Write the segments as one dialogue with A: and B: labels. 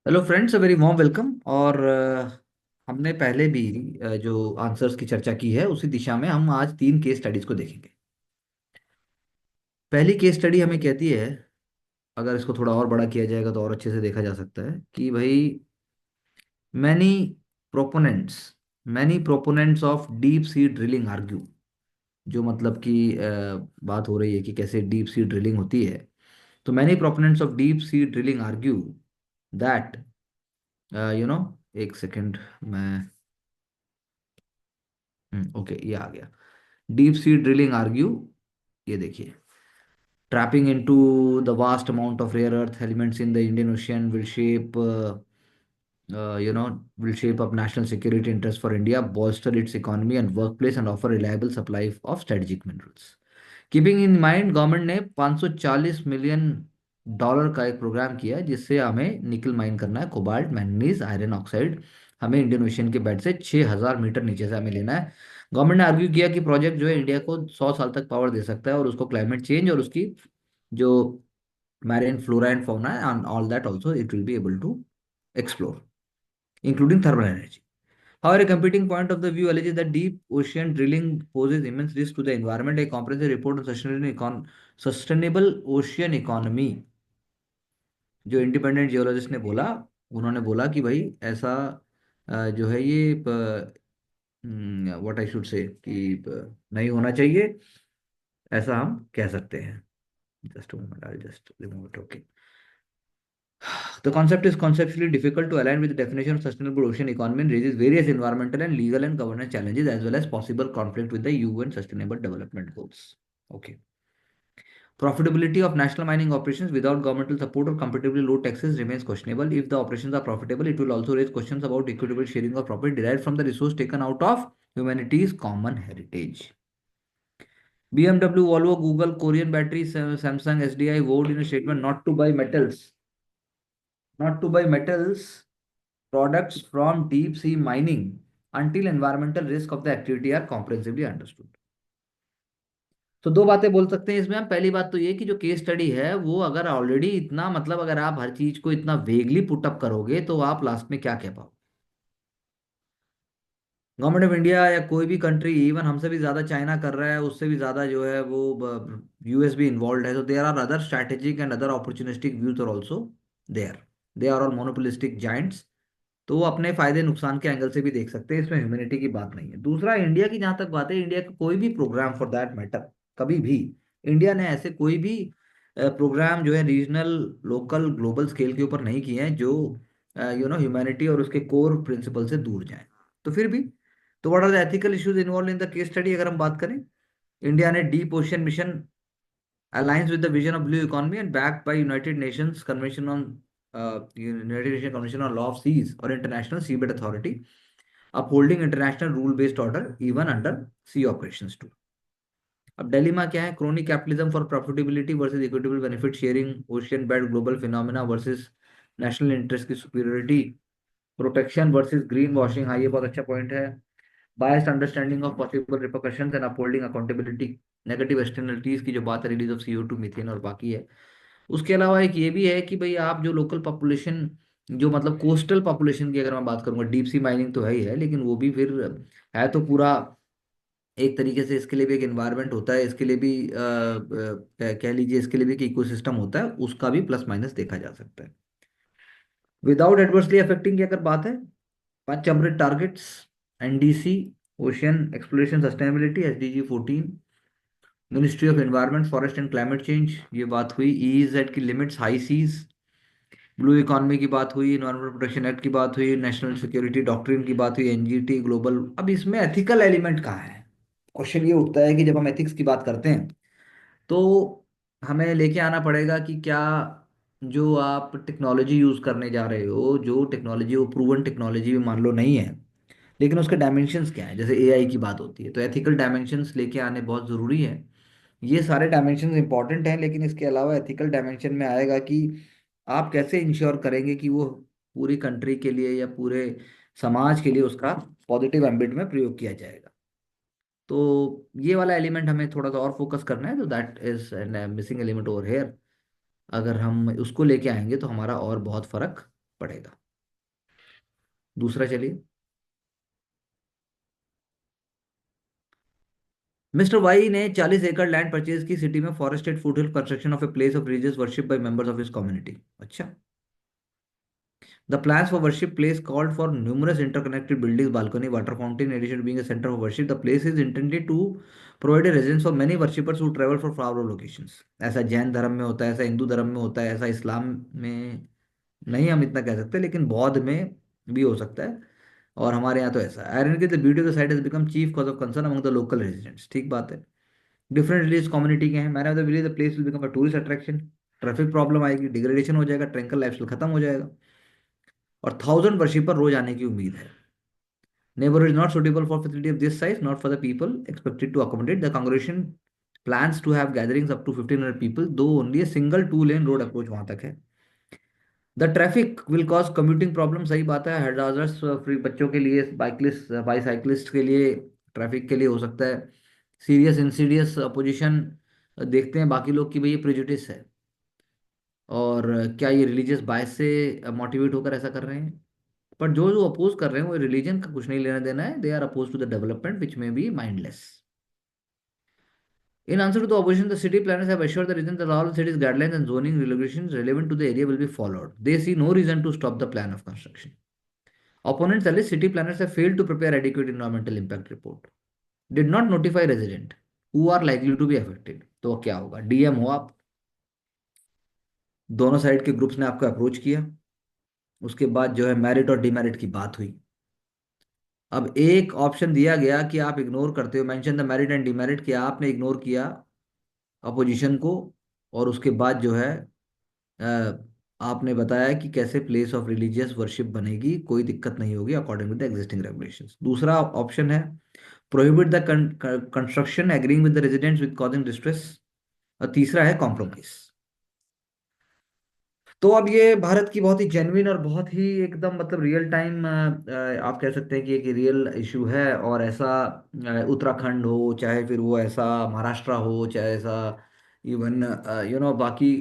A: Hello friends, very warm welcome. और हमने पहले भी जो आंसर्स की चर्चा की है उसी दिशा में हम आज तीन केस स्टडीज को देखेंगे। पहली केस स्टडी हमें कहती है, अगर इसको थोड़ा और बड़ा किया जाएगा तो और अच्छे से देखा जा सकता है कि भाई many proponents many proponents of deep sea drilling argue. जो मतलब कि बात हो रही है कि कैसे डीप सी ड्रिलिंग होती है। तो many proponents of deep sea drilling argue that you know एक सेकेंड मैं ओके, ये आ गया। डीप सी ड्रिलिंग आर्ग्यू, ये देखिए, trapping into the vast amount of rare earth elements in the Indian Ocean will shape up national security interests for India, bolster its economy and workplace, and offer reliable supply of strategic minerals. Keeping in mind, government ने 540 million dollar का एक programme किया है जिससे हमें निकल mine करना है, कोबाल्ट, मैंगनीज, आयरन ऑक्साइड। हमें इंडियन ओशियन के बेड से 6,000 मीटर नीचे से हमें लेना है। गवर्नमेंट ने आर्ग्यू किया कि प्रोजेक्ट जो है इंडिया को 100 साल तक पावर दे सकता है और उसको क्लाइमेट चेंज और उसकी जो मैरिन फ्लोरा एंड फौना है and all that also it will be able to explore, including thermal energy. However, a competing point of the view alleges that deep ocean drilling poses immense risk to the environment. A comprehensive report on sustainable ocean economy, जो independent geologist ने बोला, उन्होंने बोला कि भाई ऐसा जो है ये व्हाट आई शुड से कि नहीं होना चाहिए, ऐसा हम कह सकते हैं। Just moment, I just remove it. Okay, the concept is conceptually difficult to align with the definition of sustainable ocean economy and raises various environmental and legal and governance challenges as well as possible conflict with the UN Sustainable Development Goals. Okay. Profitability of national mining operations without governmental support or comparatively low taxes remains questionable. If the operations are profitable, it will also raise questions about equitable sharing of profit derived from the resource taken out of humanity's common heritage. BMW, Volvo, Google, Korean Battery, Samsung, SDI vowed in a statement not to buy metals products from deep sea mining until environmental risk of the activity are comprehensively understood. तो दो बातें बोल सकते हैं इसमें हम। पहली बात तो ये कि जो केस स्टडी है वो अगर ऑलरेडी इतना मतलब अगर आप हर चीज को इतना वेगली पुटअप करोगे तो आप लास्ट में क्या कह पाओ। गवर्नमेंट ऑफ इंडिया या कोई भी कंट्री, इवन हमसे भी ज्यादा चाइना कर रहा है, उससे भी ज्यादा जो है वो यूएस भी इन्वॉल्व है। तो there are other strategic and other opportunistic views are also there. They are all monopolistic giants. तो वो अपने फायदे नुकसान के एंगल से भी देख सकते हैं, इसमें ह्यूमैनिटी की बात नहीं है। दूसरा, इंडिया की जहां तक बात है, इंडिया का कोई भी प्रोग्राम फॉर दैट मैटर, कभी भी इंडिया ने ऐसे कोई भी प्रोग्राम जो है रीजनल, लोकल, ग्लोबल स्केल के ऊपर नहीं किए हैं जो ह्यूमैनिटी और उसके कोर प्रिंसिपल से दूर जाएं। तो फिर भी, तो what are the ethical issues involve in the case study अगर हम बात करें। इंडिया ने deep ocean mission aligns with the vision of blue economy and backed by United Nations Convention on Law of Seas or International Seabed Authority, upholding international rule-based order even under sea operations too. अब dilemma क्या है? Crony capitalism for profitability versus equitable benefit sharing, ocean bed global phenomena versus national interest की superiority, protection versus green washing। हाँ, ये बहुत अच्छा point है। Biased understanding of possible repercussions and upholding accountability, negative externalities की जो बात है, रिलीज ऑफ CO2, मीथेन और बाकी है। उसके अलावा एक ये भी है कि भाई आप जो लोकल पॉपुलेशन, जो मतलब कोस्टल पॉपुलेशन की अगर मैं बात करूंगा, डीप सी माइनिंग तो है ही है, लेकिन वो भी फिर है तो पूरा एक तरीके से इसके लिए भी एक एनवायरनमेंट होता है, इसके लिए भी कह लीजिए इसके लिए भी एक इकोसिस्टम होता है, उसका भी प्लस माइनस देखा जा सकता है। विदाउट एडवर्सली अफेक्टिंग की अगर बात है, पांच Amrit targets, NDC, ocean exploration sustainability, SDG 14, ministry of environment forest and climate change, ये बात हुई। EEZ की limits, high seas, blue economy की बात हुई, एनवायरमेंट प्रोटेक्शन एक्ट की बात हुई, नेशनल सिक्योरिटी डॉक्ट्रिन की बात हुई, NGT ग्लोबल। अब इसमें एथिकल एलिमेंट कहाँ है? क्वेश्चन ये उठता है कि जब हम एथिक्स की बात करते हैं तो हमें लेके आना पड़ेगा कि क्या जो आप टेक्नोलॉजी यूज करने जा रहे हो, जो टेक्नोलॉजी वो प्रूवन टेक्नोलॉजी भी मान लो नहीं है, लेकिन उसके डायमेंशंस क्या है? जैसे AI की बात होती है तो एथिकल डायमेंशंस लेके आने बहुत ज़रूरी है। ये सारे डायमेंशंस इंपॉर्टेंट हैं, लेकिन इसके अलावा एथिकल डायमेंशन में आएगा कि आप कैसे इंश्योर करेंगे कि वो पूरी कंट्री के लिए या पूरे समाज के लिए उसका पॉजिटिव एम्बिट में प्रयोग किया जाएगा। तो ये वाला एलिमेंट हमें थोड़ा सा और फोकस करना है, तो that is missing element over here. अगर हम उसको लेके आएंगे तो हमारा और बहुत फर्क पड़ेगा। दूसरा चलिए। मिस्टर वाई ने 40 एकड़ लैंड परचेज की सिटी में forested foothill construction of a place of religious worship bye members of his community. अच्छा। The plans for worship place called for numerous interconnected buildings, balcony, water fountain. In addition to being a center of worship, the place is intended to provide a residence for many worshippers who travel for far locations. ऐसा जैन धर्म में होता है, ऐसा हिंदू धर्म में होता है, ऐसा इस्लाम में नहीं हम इतना कह सकते, लेकिन बौद्ध में भी हो सकता है। और हमारे यहाँ तो ऐसा है। आयरन की the beauty of the site has become chief cause of concern among the local residents. ठीक बात है। डिफरेंट रिलीजियस कम्युनिटी के हैं। मैंने the village the place will become a tourist attraction. Traffic problem आएगी, डिग्रेडेशन हो जाएगा, ट्रैंकल लाइफस्टाइल खत्म हो जाएगा, और 1000 वर्शिपर रोज आने की उम्मीद है। Neighborhood is not suitable for facility of this size, not for the people expected to accommodate. The congregation plans to have gatherings up to 1500 people, though only a single two-lane road approach वहां तक है। The traffic will cause commuting problem. सही बात है। Hazards free बच्चों के लिए, बाइकलिस्ट बाईसाइकिलिस्ट के लिए, ट्रैफिक के लिए हो सकता है। सीरियस इंसीडियस अपोजिशन देखते हैं बाकी लोग कि भाई ये प्रेजुडिस है, और क्या ये रिलीजियस बायस से मोटिवेट होकर ऐसा कर रहे हैं। पर जो जो अपोज कर रहे हैं वो रिलीजन का कुछ नहीं लेना देना है। They are oppose to the development which may be mindless. In answer to the opposition, the city planners have assured the region that all city's guidelines and zoning regulations relevant to the area will be followed. They see no reason to stop the plan of construction. Opponents allege city planners have failed to prepare adequate environmental impact report, did not notify resident who are likely to be affected. तो क्या होगा? DM हो आप, दोनों side के groups ने आपको approach किया, उसके बाद जो है मेरिट और डिमेरिट की बात हुई। अब एक ऑप्शन दिया गया कि आप इग्नोर करते हो, mention the merit and demerit, कि आपने इग्नोर किया अपोजिशन को, और उसके बाद जो है अ, आपने बताया कि कैसे प्लेस ऑफ रिलीजियस वर्शिप बनेगी, कोई दिक्कत नहीं होगी according with the existing regulations. दूसरा ऑप्शन है prohibit the construction agreeing with the residents with causing distress, और तीसरा है कॉम्प्रोमाइज। तो अब ये भारत की बहुत ही जेन्युइन और बहुत ही एकदम मतलब रियल टाइम आप कह सकते हैं कि एक रियल इशू है। और ऐसा उत्तराखंड हो, चाहे फिर वो ऐसा महाराष्ट्र हो, चाहे ऐसा इवन बाकी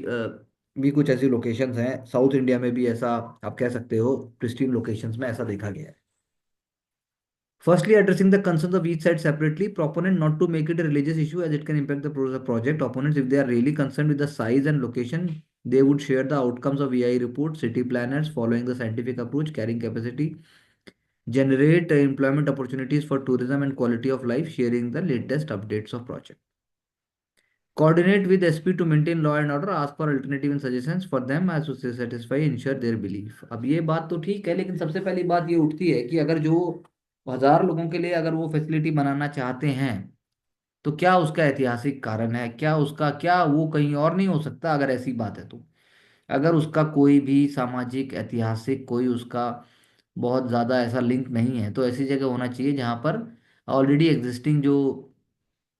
A: भी कुछ ऐसी लोकेशंस हैं साउथ इंडिया में भी, ऐसा आप कह सकते हो प्रिस्टीन लोकेशंस में ऐसा देखा गया है। Firstly, addressing the concerns of each side separately, proponent not to make it a religious issue as it can impact the progress of project. Opponents, if they are really concerned with the size and location, they would share the outcomes of EI report. City planners following the scientific approach, carrying capacity, generate employment opportunities for tourism and quality of life, sharing the latest updates of project. Coordinate with SP to maintain law and order, ask for alternative and suggestions for them as to satisfy, ensure their belief. अब ये बात तो ठीक है, लेकिन सबसे पहली बात ये उठती है कि अगर जो 1000 लोगों के लिए अगर वो फैसिलिटी बनाना चाहते हैं, तो क्या उसका ऐतिहासिक कारण है, क्या उसका, क्या वो कहीं और नहीं हो सकता? अगर ऐसी बात है तो, अगर उसका कोई भी सामाजिक ऐतिहासिक कोई उसका बहुत ज़्यादा ऐसा लिंक नहीं है, तो ऐसी जगह होना चाहिए जहाँ पर ऑलरेडी एग्जिस्टिंग जो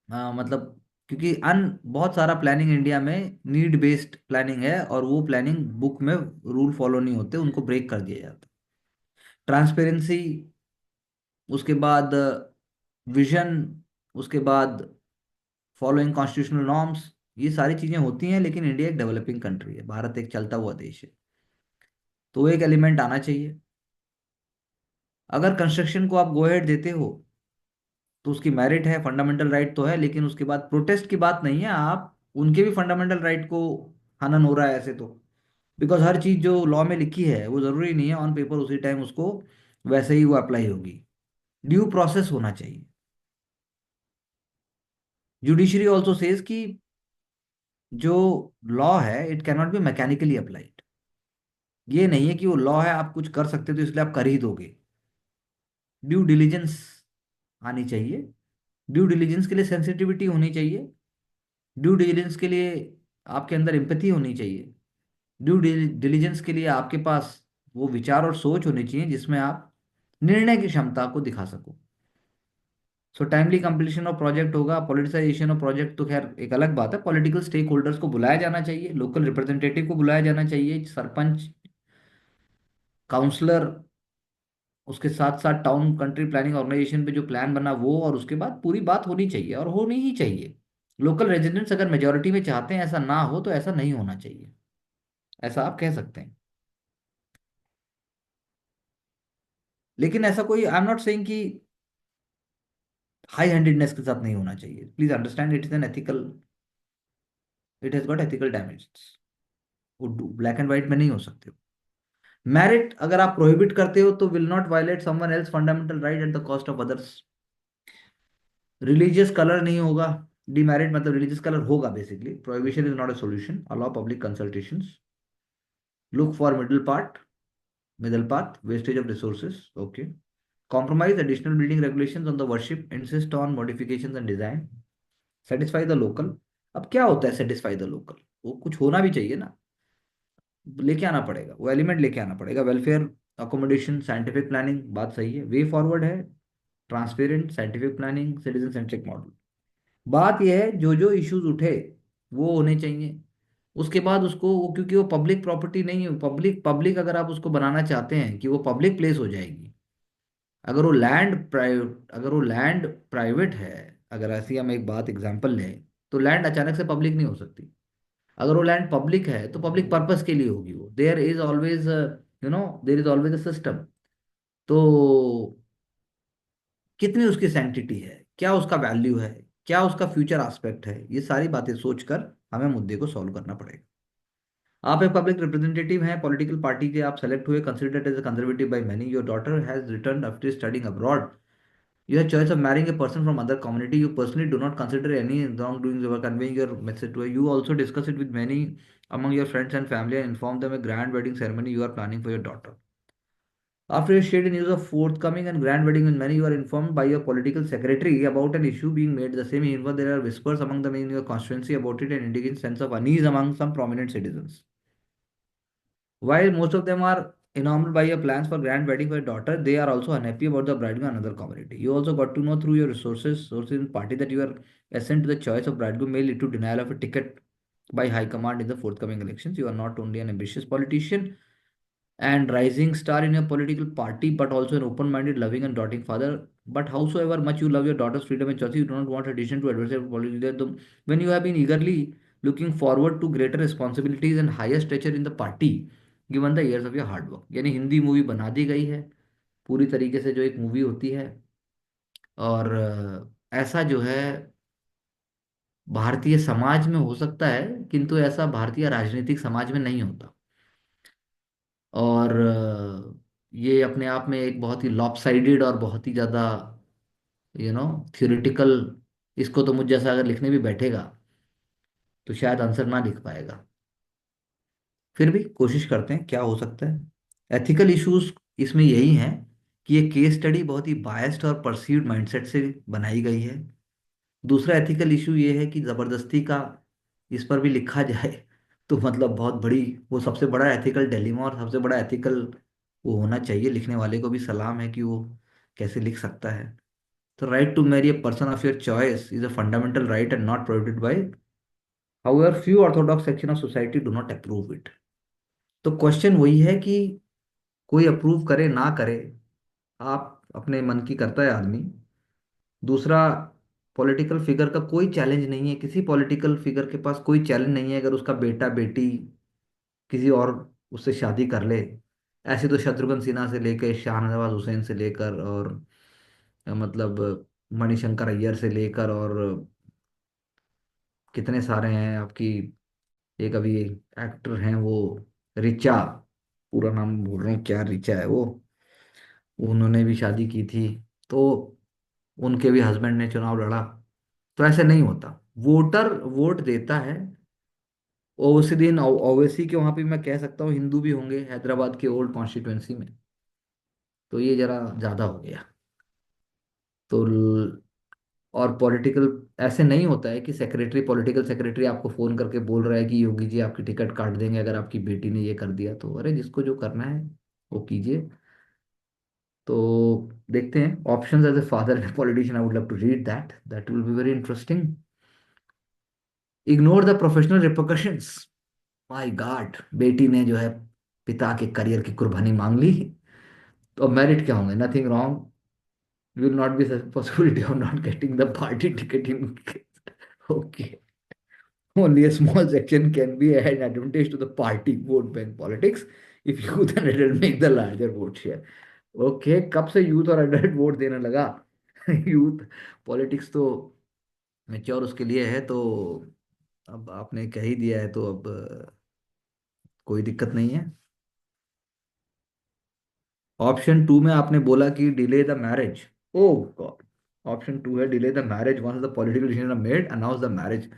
A: मतलब, क्योंकि अन बहुत सारा प्लानिंग इंडिया में नीड बेस्ड प्लानिंग है, और वो प्लानिंग बुक में रूल फॉलो नहीं होते, उनको ब्रेक कर दिया जाता। ट्रांसपेरेंसी, उसके बाद विजन, उसके बाद फॉलोइंग कॉन्स्टिट्यूशनल नॉर्म्स, ये सारी चीजें होती हैं। लेकिन इंडिया एक डेवलपिंग कंट्री है, भारत एक चलता हुआ देश है, तो वो एक एलिमेंट आना चाहिए। अगर कंस्ट्रक्शन को आप गो अहेड देते हो तो उसकी मेरिट है, फंडामेंटल राइट तो है, लेकिन उसके बाद प्रोटेस्ट की बात नहीं है। आप उनके भी फंडामेंटल राइट को हनन हो रहा है ऐसे तो, बिकॉज हर चीज जो लॉ में लिखी है वो जरूरी नहीं है ऑन पेपर उसी टाइम उसको वैसे ही वो अप्लाई होगी। ड्यू प्रोसेस होना चाहिए। जुडिशरी ऑल्सो सेज कि जो लॉ है it can not B mechanically applied. ये नहीं है कि वो लॉ है आप कुछ कर सकते हो तो इसलिए आप कर ही दोगे। ड्यू डिलीजेंस आनी चाहिए। ड्यू डिलीजेंस के लिए सेंसिटिविटी होनी चाहिए। ड्यू डिलीजेंस के लिए आपके अंदर एम्पैथी होनी चाहिए। ड्यू डिलीजेंस के लिए आपके पास वो विचार और सोच होनी चाहिए जिसमें आप निर्णय की क्षमता को दिखा सको। सो टाइमली कंप्लीशन ऑफ प्रोजेक्ट होगा। पॉलिटिसाइजेशन ऑफ प्रोजेक्ट तो खैर एक अलग बात है। पॉलिटिकल स्टेक होल्डर्स को बुलाया जाना चाहिए, लोकल रिप्रेजेंटेटिव को बुलाया जाना चाहिए, सरपंच, काउंसलर, उसके साथ साथ टाउन कंट्री प्लानिंग ऑर्गेनाइजेशन पे जो प्लान बना वो, और उसके बाद पूरी बात होनी चाहिए और होनी ही चाहिए। लोकल रेजिडेंट्स अगर मेजोरिटी में चाहते हैं ऐसा ना हो, तो ऐसा नहीं होना चाहिए, ऐसा आप कह सकते हैं। लेकिन ऐसा कोई, आई एम नॉट सेइंग कि हाई हैंडेडनेस के साथ नहीं होना चाहिए, please understand it is an ethical, it has got ethical dimensions, वो ब्लैक एंड व्हाइट में नहीं हो सकते। मैरिट अगर आप प्रोहिबिट करते हो तो will not violate someone else fundamental right at the cost of others. Religious colour नहीं होगा, डीमेरिट मतलब रिलीजियस कलर होगा basically. Prohibition is not a solution, allow public consultations, look for middle path, wastage of resources, okay, compromise additional building regulations on the worship, insist on modifications and design, satisfy the local। अब क्या होता है satisfy the local, वो कुछ होना भी चाहिए ना, लेके आना पड़ेगा, वो एलिमेंट लेके आना पड़ेगा। वेलफेयर अकोमोडेशन साइंटिफिक प्लानिंग, बात सही है, वे फॉरवर्ड है transparent scientific planning citizen centric model. बात यह है जो जो इश्यूज उठे वो होने चाहिए। उसके बाद उसको वो, क्योंकि वो पब्लिक प्रॉपर्टी नहीं है, पब्लिक पब्लिक अगर आप उसको बनाना चाहते हैं कि वो पब्लिक प्लेस हो जाएगी, अगर वो लैंड प्राइवेट है, अगर ऐसी हम एक बात एग्जांपल लें, तो लैंड अचानक से पब्लिक नहीं हो सकती। अगर वो लैंड पब्लिक है तो पब्लिक पर्पस के लिए होगी, वो there is always, there is always a system. तो कितनी उसकी सैंक्टिटी है, क्या उसका वैल्यू है, क्या उसका फ्यूचर एस्पेक्ट है, ये सारी बातें सोचकर हमें मुद्दे को सॉल्व करना पड़ेगा। आप एक पब्लिक रिप्रेजेंटेटिव हैं, पॉलिटिकल पार्टी के आप सेलेक्ट हुए, considered as a conservative by many, your daughter has return after studying abroad, your choice of marrying a person from other community, you personally do not consider any wrongdoings or conveying your message to her. You also discuss it with many among your friends and family and inform them a grand wedding ceremony you are planning for your daughter. After you shared news of forthcoming and grand wedding with many, you are informed by your political secretary about an issue being made. The same info, there are whispers among them in your constituency about it and indicating sense of unease among some prominent citizens. While most of them are enamored by your plans for grand wedding for your daughter, they are also unhappy about the bridegroom and another community. You also got to know through your sources in party that your assent to the choice of bridegroom may lead to denial of a ticket by high command in the forthcoming elections. You are not only an ambitious politician and rising star in your political party, but also an open-minded, loving and doting father. But howsoever much you love your daughter's freedom and choice, you do not want addition to adversary political. When you have been eagerly looking forward to greater responsibilities and higher stature in the party, given the years of your hard work। यानी Hindi movie बना दी गई है पूरी तरीके से, जो एक movie होती है। और ऐसा जो है भारतीय समाज में हो सकता है, किंतु ऐसा भारतीय राजनीतिक समाज में नहीं होता। और ये अपने आप में एक बहुत ही लॉपसाइडेड और बहुत ही ज़्यादा यू नो थ्योरेटिकल, इसको तो मुझ जैसा अगर लिखने भी बैठेगा तो शायद आंसर ना लिख पाएगा। फिर भी कोशिश करते हैं क्या हो सकता है। एथिकल इश्यूज इसमें यही हैं कि ये केस स्टडी बहुत ही बायस्ड और परसीव्ड माइंडसेट से बनाई गई है। दूसरा एथिकल इशू ये है कि ज़बरदस्ती का इस पर भी लिखा जाए तो मतलब बहुत बड़ी, वो सबसे बड़ा एथिकल डिलेमा और सबसे बड़ा एथिकल वो होना चाहिए। लिखने वाले को भी सलाम है कि वो कैसे लिख सकता है। तो right to marry a person of your choice is a fundamental right and not prohibited by, however few orthodox section of society do not approve it। तो क्वेश्चन वही है कि कोई अप्रूव करे ना करे, आप अपने मन की करता है आदमी। दूसरा, पॉलिटिकल फिगर का कोई चैलेंज नहीं है, किसी पॉलिटिकल फिगर के पास कोई चैलेंज नहीं है अगर उसका बेटा बेटी किसी और उससे शादी कर ले। ऐसे तो शत्रुघ्न सिन्हा से लेकर शाहनवाज हुसैन से लेकर और मतलब मणिशंकर अय्यर से लेकर और कितने सारे हैं आपकी, एक अभी एक्टर हैं वो रिचा, पूरा नाम भूल रहा हूँ क्या रिचा है वो, उन्होंने भी शादी की थी। तो उनके भी हस्बैंड ने चुनाव लड़ा। तो ऐसे नहीं होता, वोटर वोट देता है। और उसी दिन ओवैसी के वहां पे मैं कह सकता हूँ हिंदू भी होंगे हैदराबाद के ओल्ड कॉन्स्टिट्यूंसी में। तो ये जरा ज्यादा हो गया। तो और पॉलिटिकल ऐसे नहीं होता है कि सेक्रेटरी, पॉलिटिकल सेक्रेटरी आपको फोन करके बोल रहा है कि योगी जी आपकी टिकट काट देंगे अगर आपकी बेटी ने ये कर दिया। तो अरे जिसको जो करना है वो कीजिए। तो देखते हैं options as a father and politician, I would love to read that, that will be very interesting. Ignore the professional repercussions. My god, बेटी ने जो है पिता के करियर की कुर्बानी मांग ली, तो मेरिट क्या होंगे, nothing wrong, will not be possibility of not getting the party ticket in okay, only a small section can be an advantage to the party vote bank politics if youth and adult make the larger vote share। Okay, कब से youth और adult vote देने लगा? Youth politics तो mature उसके लिए है, तो अब आपने कह ही दिया है तो अब कोई दिक्कत नहीं है। ऑप्शन टू में आपने बोला कि delay the marriage. Oh God, option two है delay the marriage once the political decision made announce the marriage.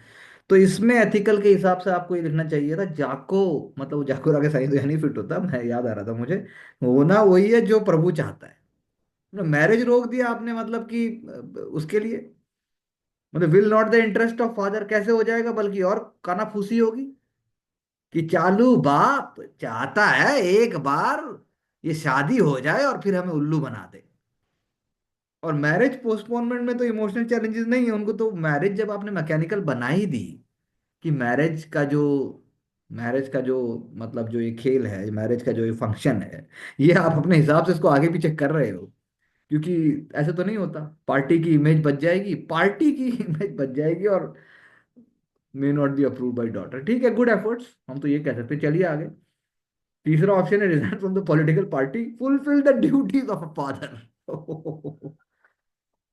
A: तो इसमें एथिकल के हिसाब से आपको ये लिखना चाहिए था जाको, मतलब वो जाको आगे साइन तो यहाँ नहीं फिट होता, मैं याद आ रहा था मुझे। होना वही है जो प्रभु चाहता है। मैरिज रोक दिया आपने, मतलब कि उसके लिए, मतलब will not the interest of father कैसे हो जाएगा, बल्कि और कानाफूसी होगी कि चालू बाप चाहता है एक बार ये शादी हो जाए और फिर हमें उल्लू बना दे। और मैरिज पोस्टपोनमेंट में तो इमोशनल चैलेंजेस नहीं है उनको, तो मैरिज जब आपने मैकेनिकल बना ही दी कि मैरिज का जो मतलब जो ये खेल है, मैरिज का जो ये फंक्शन है, ये आप अपने हिसाब से इसको आगे पीछे कर रहे हो। क्योंकि ऐसे तो नहीं होता, पार्टी की इमेज बच जाएगी, पार्टी की इमेज बच जाएगी, और may not be approve by daughter. ठीक है, गुड एफर्ट्स, हम तो ये कह सकते हैं। चलिए आगे। तीसरा ऑप्शन है resign from the political party, fulfil the duties of a father.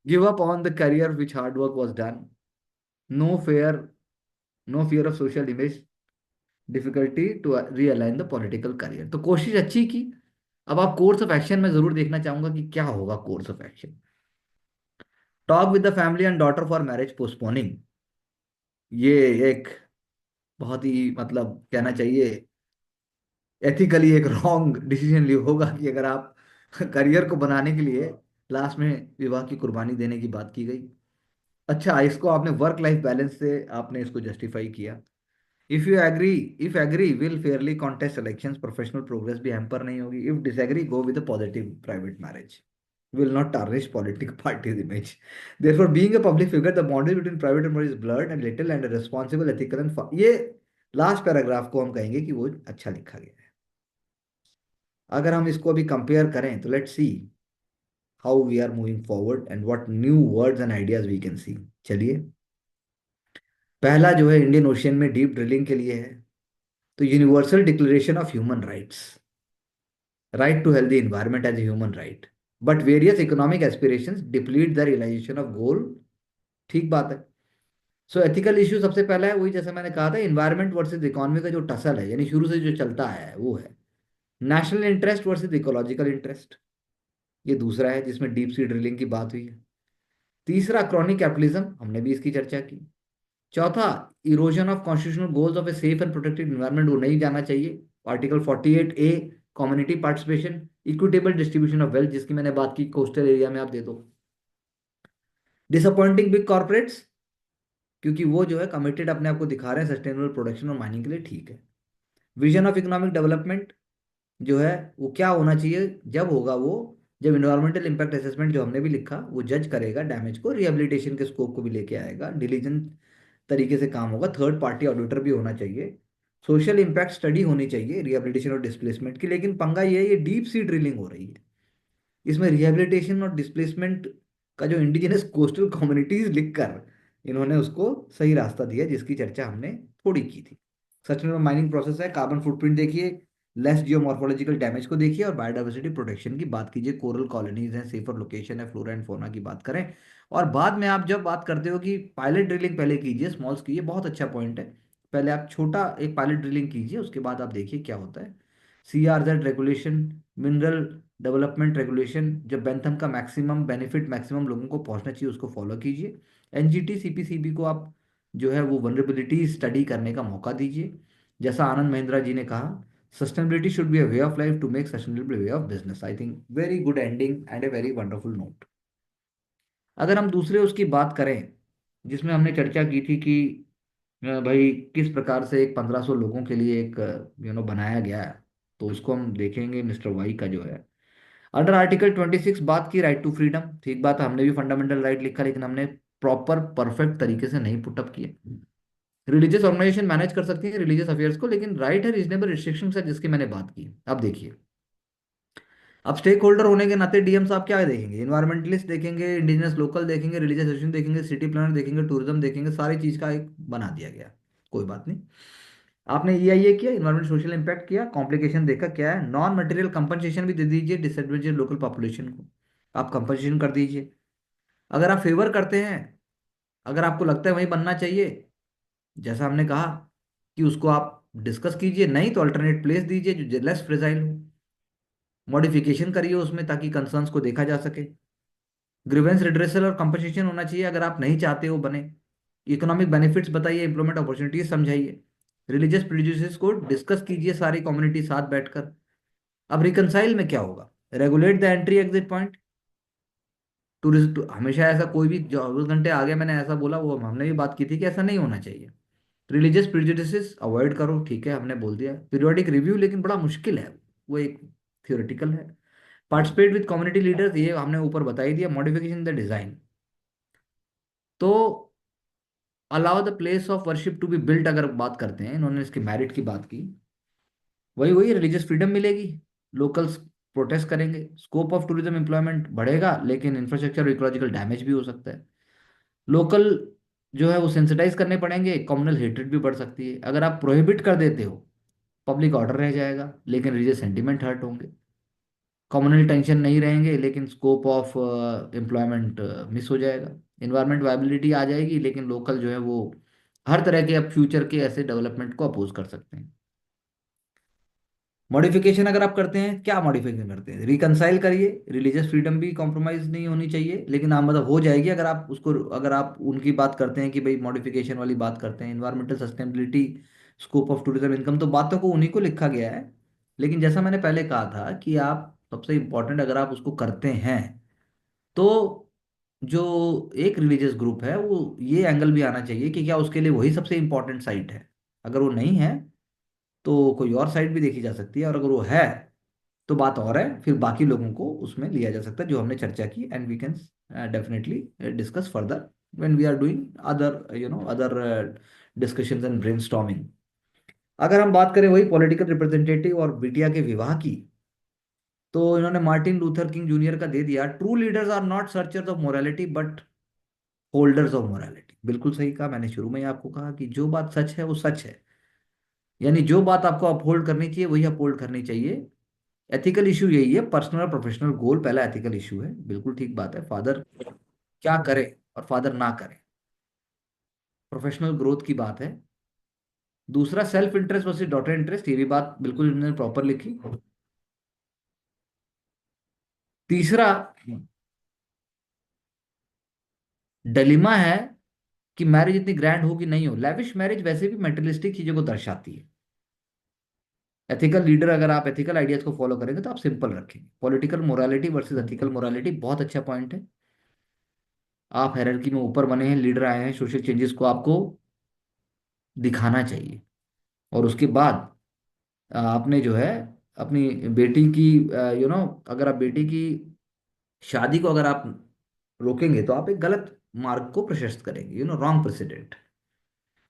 A: Give up on the career which hard work was done, no fair, no fear of social image, difficulty to realign the political career. तो कोशिश अच्छी की। अब आप course of action में जरूर देखना चाहूंगा कि क्या होगा course of action. Talk with the family and daughter for marriage postponing. ये एक बहुत ही मतलब कहना चाहिए एथिकली एक रॉन्ग डिसीजन लिया होगा कि अगर आप करियर को बनाने के लिए लास्ट में विवाह की कुर्बानी देने की बात की गई। अच्छा, इसको आपने वर्क लाइफ बैलेंस से आपने इसको जस्टिफाई किया। If you agree, if agree will fairly contest elections, professional progress भी हैम्पर नहीं होगी। If disagree go with a positive private marriage, will not tarnish political party's image. Therefore, being a public figure, the boundary between private and public is blurred and little and responsible, ethical and ये last paragraph को हम कहेंगे कि वो अच्छा लिखा गया है। अगर हम इसको अभी कंपेयर करें तो let's see how we are moving forward and what new words and ideas we can see. चलिए, पहला जो है इंडियन ओशियन में डीप ड्रिलिंग के लिए है। तो Universal Declaration of Human Rights, right to healthy environment as a human right, but various economic aspirations deplete the realization of goal। ठीक बात है। सो एथिकल इश्यू सबसे पहला है, वही जैसे मैंने कहा था, इन्वायरमेंट वर्सेस इकोनॉमी का जो टसल है, यानी शुरू से जो चलता है वो है। National interest versus ecological interest, ये दूसरा है जिसमें डीप सी ड्रिलिंग की बात हुई है। तीसरा क्रॉनिक कैपिटलिज्म, हमने भी इसकी चर्चा की। चौथा, erosion of constitutional goals of a safe and protected environment, वो नहीं जाना चाहिए। Article 48A, community participation, equitable distribution of wealth, जिसकी मैंने बात की, कोस्टल एरिया में आप दे दो। डिसअपॉइंटिंग बिग कॉर्पोरेट्स, क्योंकि वो जो है कमिटेड अपने आप को दिखा रहे हैं सस्टेनेबल प्रोडक्शन और माइनिंग के लिए, ठीक है। विजन ऑफ इकोनॉमिक डेवलपमेंट जो है वो क्या होना चाहिए, जब होगा वो जब इन्वायरमेंटल इम्पैक्ट असेसमेंट जो हमने भी लिखा वो जज करेगा डैमेज को, रिहेबिलिटेशन के स्कोप को भी लेके आएगा, डिलीजेंट तरीके से काम होगा, थर्ड पार्टी ऑडिटर भी होना चाहिए, सोशल इम्पैक्ट स्टडी होनी चाहिए रिहेबिलिटेशन और डिस्प्लेसमेंट की। लेकिन पंगा ये है, ये डीप सी ड्रिलिंग हो रही है, इसमें रिहेबिलिटेशन और डिस्प्लेसमेंट का जो इंडिजिनस कोस्टल कम्युनिटीज लिखकर इन्होंने उसको सही रास्ता दिया, जिसकी चर्चा हमने थोड़ी की थी। सस्टेनेबल माइनिंग प्रोसेस है, कार्बन फुटप्रिंट देखिए, लेस जियोमॉर्फोलॉजिकल डैमेज को देखिए, और बायोडाइवर्सिटी प्रोटेक्शन की बात कीजिए, कोरल कॉलोनीज हैं, सेफर लोकेशन है, फ्लोरा एंड फौना की बात करें। और बाद में आप जब बात करते हो कि पायलट ड्रिलिंग पहले कीजिए, स्मॉल्स कीजिए, बहुत अच्छा पॉइंट है। पहले आप छोटा एक पायलट ड्रिलिंग कीजिए, उसके बाद आप देखिए क्या होता है। CRZ regulation, mineral development regulation, जब बेंथम का मैक्सिमम बेनिफिट मैक्सिमम लोगों को पहुंचना चाहिए उसको फॉलो कीजिए। NGT CPCB को आप जो है वो वनरेबिलिटी स्टडी करने का मौका दीजिए। जैसा आनंद महिंद्रा जी ने कहा, sustainability should be a way of life to make sustainable way of business. I think very good ending and a very wonderful note. अगर हम दूसरे उसकी बात करें, जिसमें हमने चर्चा की थी कि भाई किस प्रकार से एक 1500 लोगों के लिए एक बनाया गया है, तो उसको हम देखेंगे मिस्टर वाई का जो है। अंडर आर्टिकल 26 बात की राइट टू फ्रीडम, ठीक बात है, हमने भी फंडामेंटल राइट लिखा, लेकिन हमने प्रॉपर परफेक्ट तरीके से नहीं पुटअप किया। रिलीजियस ऑर्गेनाइजेशन मैनेज कर सकती है रिलीजियस अफेयर्स को, लेकिन राइट है रीजनेबल रिस्ट्रिक्शन है, जिसकी मैंने बात की। अब देखिए, अब स्टेक होल्डर होने के नाते डीएम साहब क्या देखेंगे, इन्वायरमेंटलिस्ट देखेंगे, इंडिजिनस लोकल देखेंगे, रिलीजियस एसोसिएशन देखेंगे, सिटी प्लानर देखेंगे, टूरिज्म देखेंगे, सारी चीज का एक बना दिया गया। कोई बात नहीं। आपने EIA किया, इन्वायरमेंट सोशल इम्पैक्ट किया, कॉम्प्लिकेशन देखा क्या है, नॉन मटेरियल कंपनसेशन भी दे दीजिए डिसएडवांटेज लोकल पॉपुलेशन को, आप कंपनसेशन कर दीजिए। अगर आप फेवर करते हैं, अगर आपको लगता है वही बनना चाहिए, जैसा हमने कहा कि उसको आप डिस्कस कीजिए, नहीं तो अल्टरनेट प्लेस दीजिए जो लेस फ्रेजाइल हो, मॉडिफिकेशन करिए उसमें ताकि कंसर्न्स को देखा जा सके। ग्रीवेंस रिड्रेसल और कंपनसेशन होना चाहिए अगर आप नहीं चाहते हो बने। इकोनॉमिक बेनिफिट्स बताइए, एम्प्लॉयमेंट अपॉर्चुनिटीज समझाइए। रिलीजियस प्रिजुडिसेस को डिस्कस कीजिए सारी कम्युनिटी साथ बैठकर। अब रिकनसाइल में क्या होगा, regulate the entry exit point. Tourist हमेशा ऐसा कोई भी 24 घंटे आगे मैंने ऐसा बोला, वो हमने भी बात की थी कि ऐसा नहीं होना चाहिए। रिलीजियस प्रिजुडिसेस अवॉइड करो, ठीक है हमने बोल दिया। पीरियोडिक रिव्यू लेकिन बड़ा मुश्किल है, वो एक थियोरेटिकल है। पार्टिसिपेट विद कम्युनिटी लीडर्स, ये हमने ऊपर बता ही दिया। मॉडिफिकेशन द डिजाइन, तो allow the place of worship to be built, अगर बात करते हैं, इन्होंने इसके मेरिट की बात की, वही वही रिलीजियस फ्रीडम मिलेगी, लोकल्स प्रोटेस्ट करेंगे, स्कोप ऑफ टूरिज्म एम्प्लॉयमेंट बढ़ेगा, लेकिन इंफ्रास्ट्रक्चर और इकोलॉजिकल डैमेज भी हो सकता है। लोकल जो है वो सेंसिटाइज करने पड़ेंगे, कम्युनल हेट्रेड भी बढ़ सकती है। अगर आप प्रोहिबिट कर देते हो, पब्लिक ऑर्डर रह जाएगा लेकिन रिलीजियस सेंटिमेंट हर्ट होंगे। कम्युनल टेंशन नहीं रहेंगे लेकिन स्कोप ऑफ एम्प्लॉयमेंट मिस हो जाएगा। इन्वायरमेंट वायबिलिटी आ जाएगी लेकिन लोकल जो है वो हर तरह के अब फ्यूचर के ऐसे डेवलपमेंट को अपोज कर सकते हैं। मॉडिफिकेशन अगर आप करते हैं, क्या मॉडिफिकेशन करते हैं, रिकंसाइल करिए, रिलीजियस फ्रीडम भी कॉम्प्रोमाइज नहीं होनी चाहिए, लेकिन आप मतलब हो जाएगी अगर आप उसको, अगर आप उनकी बात करते हैं कि भाई मॉडिफिकेशन वाली बात करते हैं, environmental sustainability, scope of tourism income, तो बातों को उन्हीं को लिखा गया है। लेकिन जैसा मैंने पहले कहा था कि आप सबसे इंपॉर्टेंट अगर आप उसको करते हैं, तो जो एक रिलीजियस ग्रुप है वो ये एंगल भी आना चाहिए कि क्या उसके लिए वही सबसे इंपॉर्टेंट साइट है। अगर वो नहीं है तो कोई और साइट भी देखी जा सकती है, और अगर वो है तो बात और है, फिर बाकी लोगों को उसमें लिया जा सकता है जो हमने चर्चा की, and we can definitely discuss further when we are doing other other discussions and brainstorming. अगर हम बात करें वही पॉलिटिकल रिप्रेजेंटेटिव और बिटिया के विवाह की, तो इन्होंने मार्टिन लूथर किंग जूनियर का दे दिया, true leaders are not searchers of morality but holders of morality. बिल्कुल सही कहा, मैंने शुरू में ही आपको कहा कि जो बात सच है वो सच है, यानी जो बात आपको अपहोल्ड करनी चाहिए वही अपहोल्ड करनी चाहिए। एथिकल इशू यही है, पर्सनल और प्रोफेशनल गोल पहला एथिकल इशू है, बिल्कुल ठीक बात है। फादर क्या करे और फादर ना करे, प्रोफेशनल ग्रोथ की बात है। दूसरा self interest versus daughter interest, ये भी बात बिल्कुल इन्होंने प्रॉपर लिखी। तीसरा डिलेमा है कि मैरिज इतनी ग्रैंड हो कि नहीं हो। लैविश मैरिज वैसे भी मेटेरियलिस्टिक चीजों को दर्शाती है। एथिकल लीडर, अगर आप एथिकल आइडियाज को फॉलो करेंगे तो आप सिंपल रखेंगे। Political morality versus ethical morality, बहुत अच्छा पॉइंट है। आप हायरार्की में ऊपर बने हैं, लीडर आए हैं, सोशल चेंजेस को आपको दिखाना चाहिए। और उसके बाद आपने जो है अपनी बेटी की अगर आप बेटी की शादी को अगर आप रोकेंगे तो आप एक गलत मार्ग को प्रशस्त करेंगे, रॉन्ग प्रेसिडेंट।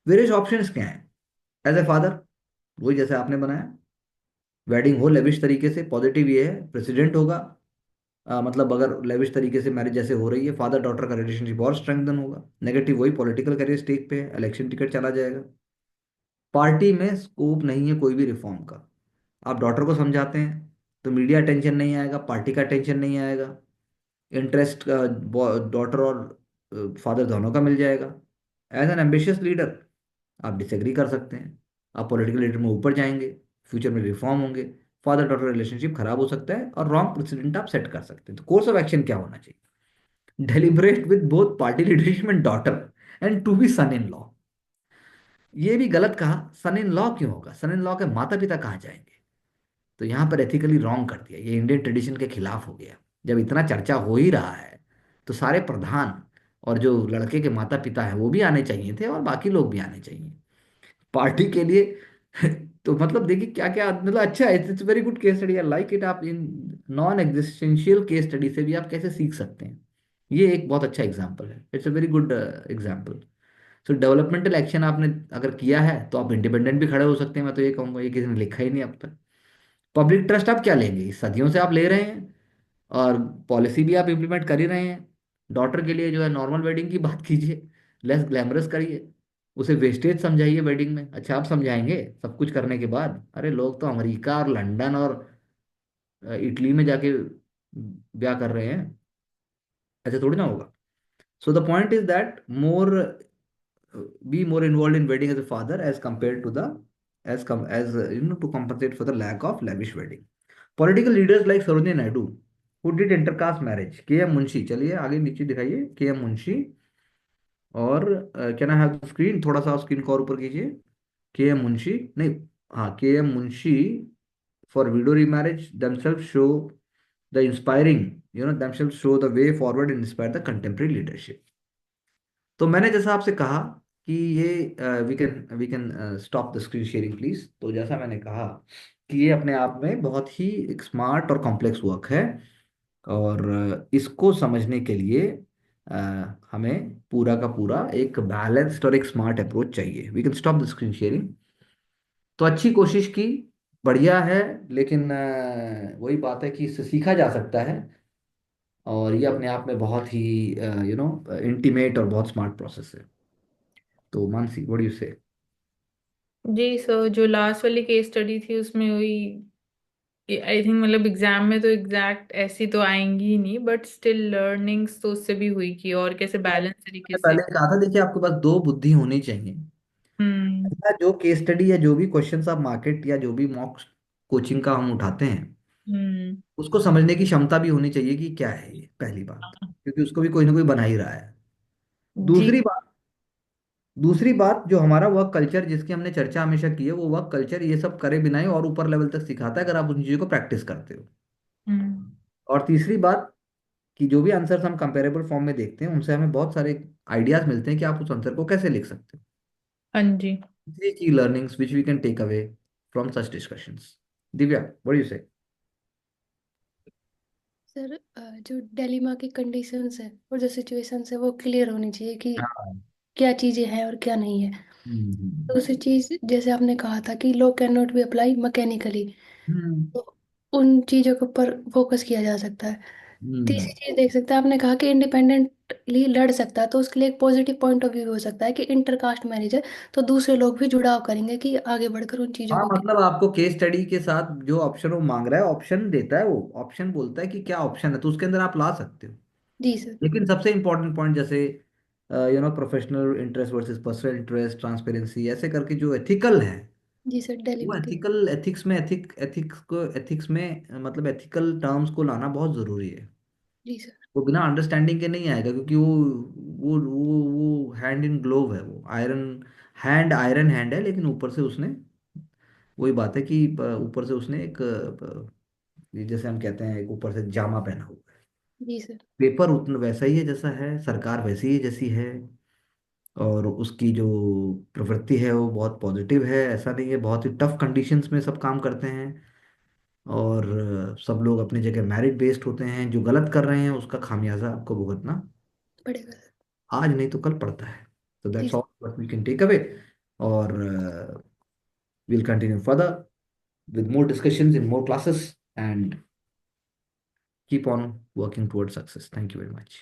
A: वेरियस ऑप्शंस क्या हैं एज ए फादर, वही जैसे आपने बनाया, वेडिंग हो लेविश तरीके से, पॉजिटिव ये है प्रेसिडेंट होगा। मतलब अगर लेविश तरीके से मैरिज जैसे हो रही है, फादर डॉटर का रिलेशनशिप और स्ट्रेंथन होगा। नेगेटिव वही पॉलिटिकल करियर स्टेक पे है, इलेक्शन टिकट चला जाएगा। पार्टी में स्कोप नहीं है कोई भी रिफॉर्म का। आप डॉटर को समझाते हैं तो मीडिया अटेंशन नहीं आएगा, पार्टी का अटेंशन नहीं आएगा, इंटरेस्ट डॉटर और फादर दोनों का मिल जाएगा। एज एन एम्बिशियस लीडर आप डिसएग्री कर सकते हैं, आप पॉलिटिकल लीडर में ऊपर जाएंगे, फ्यूचर में रिफॉर्म होंगे, फादर डॉटर रिलेशनशिप खराब हो सकता है और रॉन्ग प्रेसिडेंट आप सेट कर सकते हैं। तो कोर्स ऑफ एक्शन क्या होना चाहिए, deliberate with both party leadership and daughter and to be son in law. ये भी गलत कहा, सन इन लॉ क्यों होगा, सन इन लॉ के माता पिता कहाँ जाएंगे। तो यहाँ पर एथिकली रॉन्ग कर दिया, ये इंडियन ट्रेडिशन के खिलाफ हो गया। जब इतना चर्चा हो ही रहा है तो सारे प्रधान और जो लड़के के माता पिता हैं वो भी आने चाहिए थे और बाकी लोग भी आने चाहिए पार्टी के लिए। तो मतलब देखिए क्या क्या, मतलब अच्छा है, it's very good case study, I like it. आप इन नॉन एग्जिस्टेंशियल केस स्टडी से भी आप कैसे सीख सकते हैं, ये एक बहुत अच्छा एग्जाम्पल है, it's a very good example. So developmental action आपने अगर किया है तो आप इंडिपेंडेंट भी खड़े हो सकते हैं, मैं तो ये कहूँगा, ये किसी ने लिखा ही नहीं अब तक। पब्लिक ट्रस्ट आप क्या लेंगे, इस सदियों से आप ले रहे हैं और पॉलिसी भी आप इम्प्लीमेंट कर ही रहे हैं। डॉटर के लिए जो है नॉर्मल वेडिंग की बात कीजिए, लेस ग्लैमरस करिए, उसे वेस्टेज समझाइए वेडिंग में। अच्छा आप समझाएंगे सब कुछ करने के बाद? अरे लोग तो अमेरिका और लंदन और इटली में जाके ब्याह कर रहे हैं, ऐसे थोड़ी ना होगा। So the point is that more, be more involved in wedding as a father as compared to the as to compensate for the lack of lavish wedding. Political leaders like Sarojini Naidu who did intercaste marriage, के M Munshi, चलिए आगे नीचे दिखाइए, के M Munshi और can I have the screen, थोड़ा सा screen को और ऊपर कीजिए। के एम मुंशी नहीं, हाँ K M Munshi for widow remarriage themselves show the inspiring, themselves show the way forward and inspire the contemporary leadership. तो मैंने जैसा आपसे कहा कि ये we can stop the screen sharing please. तो जैसा मैंने कहा कि ये अपने आप में बहुत ही एक स्मार्ट और कॉम्प्लेक्स वर्क है, और इसको समझने के लिए अ, हमें पूरा का पूरा एक बैलेंस्ड और एक स्मार्ट अप्रोच चाहिए। We can stop the screen sharing. तो अच्छी कोशिश की, बढ़िया है, लेकिन वही बात है कि इससे सीखा जा सकता है, और ये अपने आप में बहुत ही इंटीमेट और बहुत स्मार्ट प्रोसेस है। तो मानसी, व्हाट डू यू से?
B: जी सर, जो लास्ट वाली केस स्टडी थी उसमें वही, आई थिंक मतलब एग्जाम में तो एग्जैक्ट ऐसी तो आएंगी ही नहीं, बट स्टिल लर्निंग्स तो उससे भी हुई कि और कैसे बैलेंस तरीके
A: मैंने
B: से।
A: पहले कहा था, देखिए आपके पास दो बुद्धि होनी चाहिए।
B: हम्म।
A: या जो केस स्टडी या जो भी क्वेश्चंस आप मार्केट या जो भी मॉक कोचिंग का हम उठाते हैं,
B: हम्म।
A: उसको समझने की क्षमता भी होनी चाहिए कि क्या है ये, पहली बात, क्योंकि उसको भी कोई ना कोई बना ही रहा है।
B: जी।
A: दूसरी बात जो हमारा वर्क कल्चर जिसकी हमने चर्चा हमेशा की है, वो वर्क कल्चर ये सब करे बिना ही और ऊपर लेवल तक सिखाता है अगर आप उन चीज़ों को प्रैक्टिस करते हो।
B: हम्म।
A: और तीसरी बात कि जो भी आंसर्स हम कंपेरेबल फॉर्म में देखते हैं उनसे हमें बहुत सारे आइडियाज मिलते हैं कि आप उस आंसर को कैसे लिख सकते हो।
B: हाँ जी।
A: Three key learnings which we can take away from such discussions. Divya, what do you say?
C: Sir, जो डिलेमा की कंडीशंस है और जो सिचुएशंस है वो क्लियर होनी चाहिए कि
A: हाँ।
C: क्या चीजें हैं और क्या नहीं है।
A: हम्म।
C: दूसरी चीज, जैसे आपने कहा था कि law can not be apply mechanically,
A: hmm.
C: तो उन चीजों के ऊपर फोकस किया जा सकता है।
A: हम्म।
C: तीसरी चीज देख सकते हैं, आपने कहा कि इंडिपेंडेंटली लड़ सकता है, तो उसके लिए एक पॉजिटिव पॉइंट ऑफ व्यू हो सकता है कि इंटरकास्ट मैरिज है, तो दूसरे लोग भी जुड़ाव करेंगे कि आगे बढ़कर उन चीजों
A: हाँ
C: को।
A: मतलब आपको केस स्टडी के साथ जो ऑप्शन वो मांग रहा है, ऑप्शन देता है, वो ऑप्शन बोलता है कि क्या ऑप्शन है, तो उसके अंदर आप ला सकते हो।
C: जी सर।
A: लेकिन सबसे इंपॉर्टेंट पॉइंट जैसे professional interest versus personal interest, transparency, ऐसे करके जो एथिकल है,
C: जी सर,
A: वो
C: डिलेमा के।
A: एथिकल एथिक्स में एथिक्स में मतलब एथिकल टर्म्स को लाना बहुत जरूरी है।
C: जी सर।
A: वो बिना अंडरस्टैंडिंग के नहीं आएगा, क्योंकि वो हैंड इन ग्लोव है, वो आयरन हैंड है, लेकिन ऊपर से उसने, वही बात है कि ऊपर से उसने एक ये जैसे हम कहते हैं एक ऊपर से जामा पहना हुआ है।
C: जी सर।
A: पेपर उतना वैसा ही है जैसा है, सरकार वैसी ही जैसी है, और उसकी जो प्रवृत्ति है वो बहुत पॉजिटिव है, ऐसा नहीं है, बहुत ही टफ कंडीशंस में सब काम करते हैं, और सब लोग अपनी जगह मेरिट बेस्ड होते हैं। जो गलत कर रहे हैं उसका खामियाजा आपको भुगतना
C: पड़ेगा सर।
A: आज नहीं तो कल पड़ता है। तो
C: जी
A: that's
C: sir.
A: All what we can take away, और we'll continue further with more discussions in more classes and keep on working towards success. Thank you very much.